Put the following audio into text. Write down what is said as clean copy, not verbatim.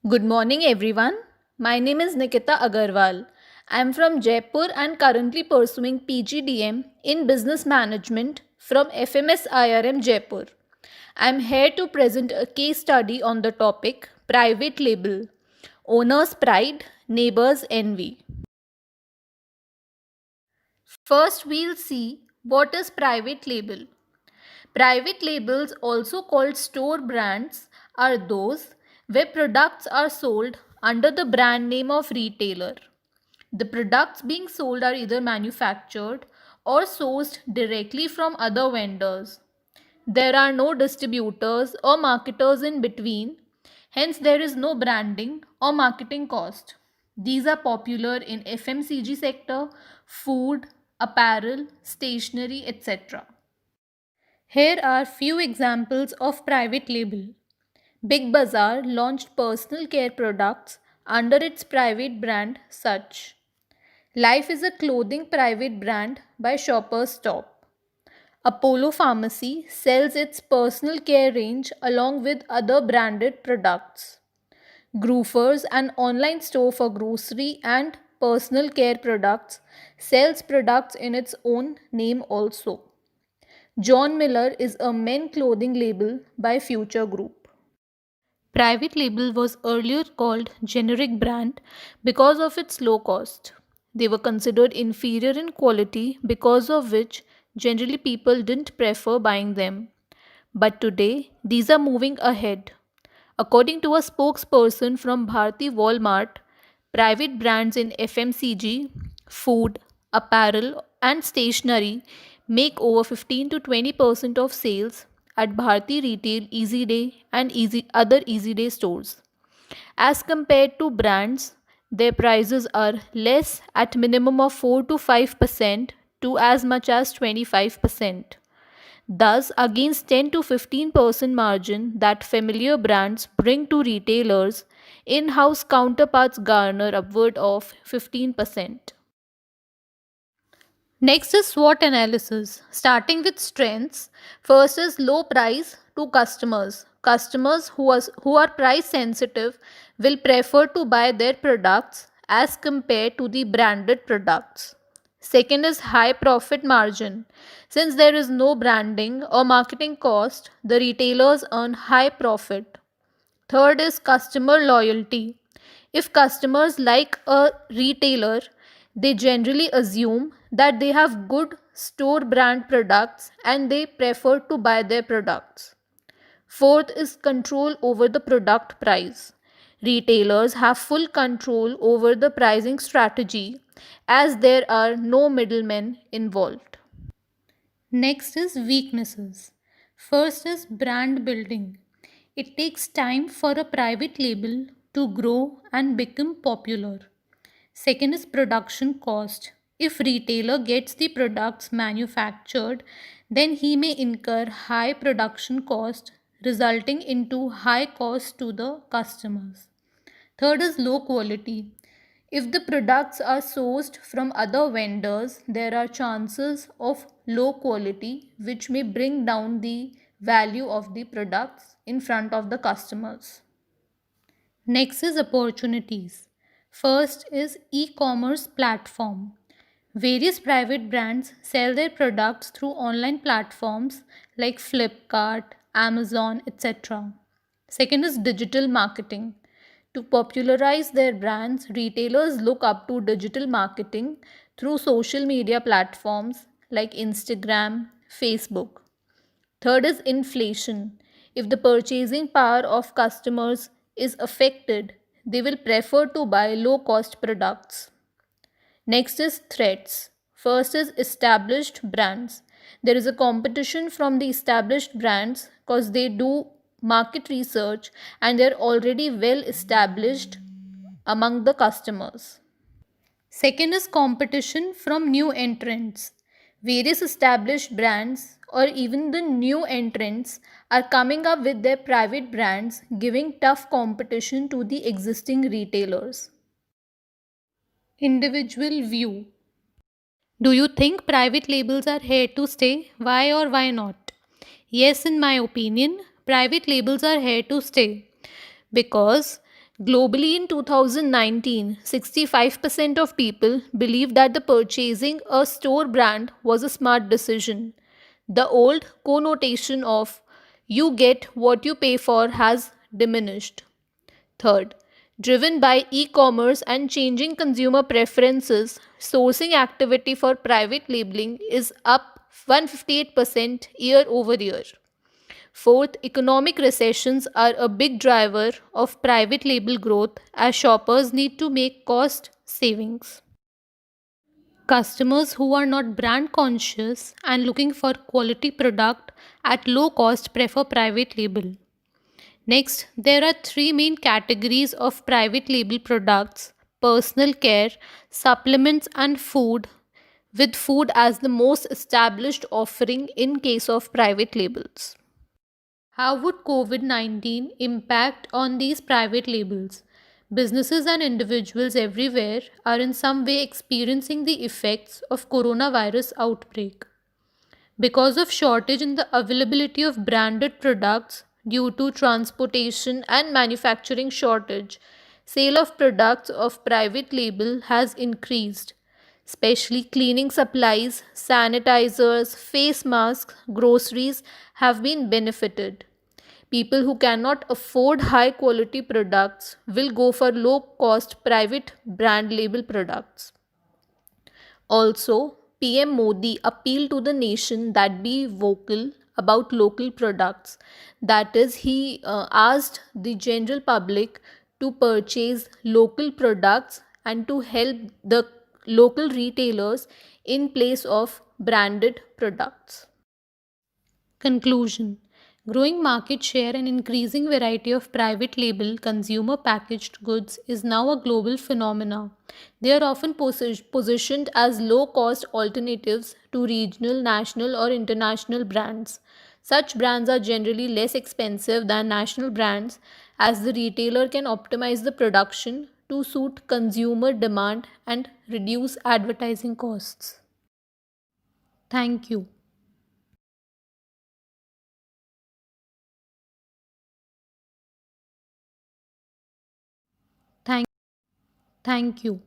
Good morning, everyone. My name is Nikita Agarwal. I am from Jaipur and currently pursuing PGDM in Business Management from FMS IRM Jaipur. I am here to present a case study on the topic Private Label Owner's Pride, Neighbor's Envy. First, we'll see what is private label. Private labels, also called store brands, are those where products are sold under the brand name of retailer. The products being sold are either manufactured or sourced directly from other vendors. There are no distributors or marketers in between, hence, there is no branding or marketing cost. These are popular in FMCG sector, food, apparel, stationery, etc. Here are few examples of private label. Big Bazaar launched personal care products under its private brand Such. Life is a clothing private brand by Shoppers Stop. Apollo Pharmacy sells its personal care range along with other branded products. Groofers, an online store for grocery and personal care products, sells products in its own name also. John Miller is a men clothing label by Future Group. Private label was earlier called generic brand because of its low cost. They were considered inferior in quality, because of which generally people didn't prefer buying them. But today, these are moving ahead. According to a spokesperson from Bharti Walmart, private brands in FMCG, food, apparel, and stationery make over 15 to 20% of sales at Bharti Retail, Easy Day, and other Easy Day stores. As compared to brands, their prices are less at minimum of 4 to 5% to as much as 25%. Thus, against 10 to 15% margin that familiar brands bring to retailers, in-house counterparts garner upward of 15%. Next is SWOT analysis. Starting with strengths, first is low price to customers. Customers who are price sensitive will prefer to buy their products as compared to the branded products. Second is high profit margin. Since there is no branding or marketing cost, the retailers earn high profit. Third is customer loyalty. If customers like a retailer, they generally assume that they have good store brand products and they prefer to buy their products. Fourth is control over the product price. Retailers have full control over the pricing strategy as there are no middlemen involved. Next is weaknesses. First is brand building. It takes time for a private label to grow and become popular. Second is production cost. If retailer gets the products manufactured, then he may incur high production cost resulting into high cost to the customers. Third is low quality. If the products are sourced from other vendors, there are chances of low quality which may bring down the value of the products in front of the customers. Next is opportunities. First is e-commerce platform. Various private brands sell their products through online platforms like Flipkart, Amazon, etc. Second is digital marketing. To popularize their brands, retailers look up to digital marketing through social media platforms like Instagram, Facebook. Third is inflation. If the purchasing power of customers is affected, they will prefer to buy low cost products. Next is threats. First is established brands. There is a competition from the established brands because they do market research and they're already well established among the customers. Second is competition from new entrants. Various established brands or even the new entrants are coming up with their private brands, giving tough competition to the existing retailers. Individual view. Do you think private labels are here to stay? Why or why not? Yes, in my opinion, private labels are here to stay because Globally in 2019, 65% of people believe that the purchasing a store brand was a smart decision. The old connotation of you get what you pay for has diminished. Third, driven by e commerce and changing consumer preferences, sourcing activity for private labeling is up 158% year over year. Fourth, economic recessions are a big driver of private label growth as shoppers need to make cost savings. Customers who are not brand conscious and looking for quality product at low cost prefer private label. Next, there are three main categories of private label products: personal care, supplements, and food, with food as the most established offering in case of private labels. How would COVID 19 impact on these private labels? Businesses and individuals everywhere are in some way experiencing the effects of coronavirus outbreak. Because of shortage in the availability of branded products due to transportation and manufacturing shortage, sale of products of private label has increased, especially cleaning supplies, sanitizers, face masks, groceries have been benefited. People who cannot afford high quality products will go for low cost private brand label products. Also, PM Modi appealed to the nation that be vocal about local products. That is, he asked the general public to purchase local products and to help the local retailers in place of branded products. Conclusion: growing market share and increasing variety of private label consumer packaged goods is now a global phenomena. They are often positioned as low cost alternatives to regional, national, or international brands. Such brands are generally less expensive than national brands as the retailer can optimize the production to suit consumer demand and reduce advertising costs. Thank you. Thank, thank you.